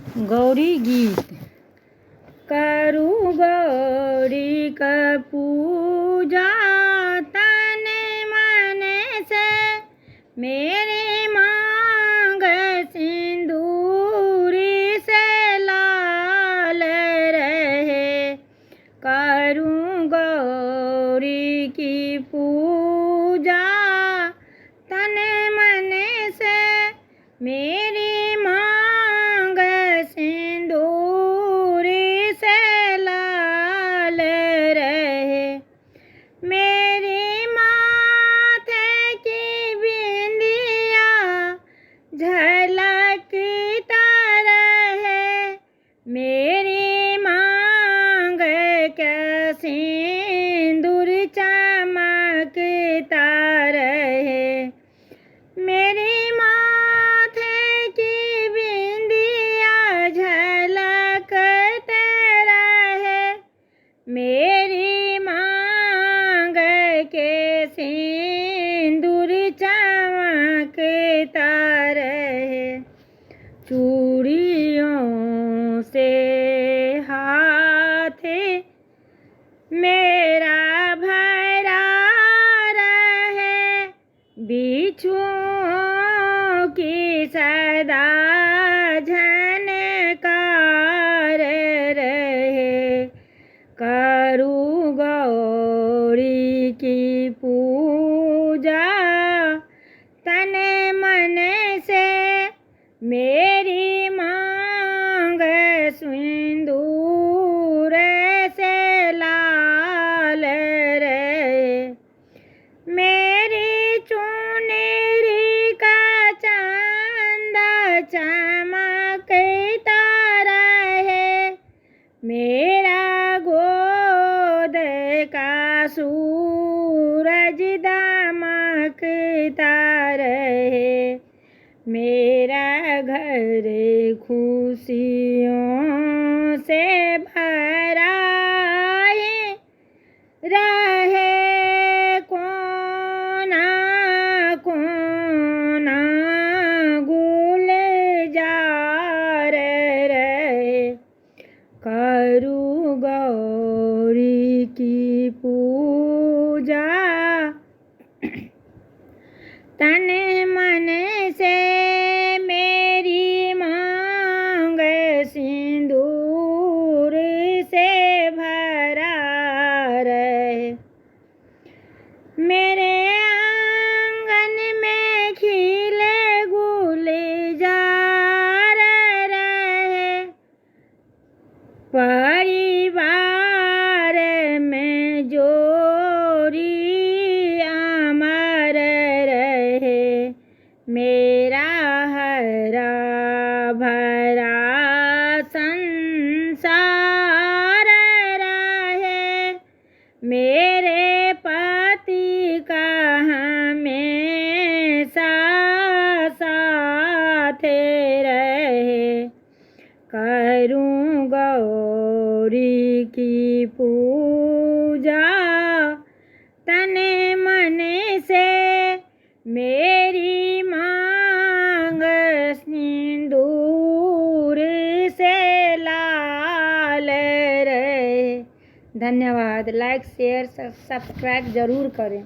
गौरी गीत। करूँ गौरी का पूजा तन मन से, मेरी मांग सिंदूरी से लाल रहे। करूँ गौरी की पूजा तन मन से, मेरी मांग सिंदूरी से लाल रहे। मेरी माथे की बिंदिया झलकता रहे, मेरी मांग का सिंदूर चमकता रहे। मेरी माथे की बिंदिया झलकते रहे, मेरी मांग के सिंदूर चमकता रहे। चूड़ियों से हाथ मेरा भरा रहे, बिच्छुओं की सदा झनकार रहे। करूँ गौरी की पूजा तन मन से, मेरी मांग सिंदूर से लाल रहे। मेरी चुनरी का चंदा चमकता रहे, मेरा गोद का सूरज दमकता रहे। मेरा घर खुशियों से भरा रहे, कोना कोना गुलजार रहे। करूँ गौरी की पूजा तन मन से, मेरी मांग सिंदूर से भरा रहे। मेरे आंगन में खिले गुलजार रहे, परिवार में जोड़ी अमर रहे। मेरा हरा भरा संसार रहे, मेरे पति का हमेशा साथ रहे। करूँ गौरी की पूजा तन मन से, मेरी मांग सिंदूर से लाल रहे। धन्यवाद। लाइक शेयर सब्सक्राइब जरूर करें।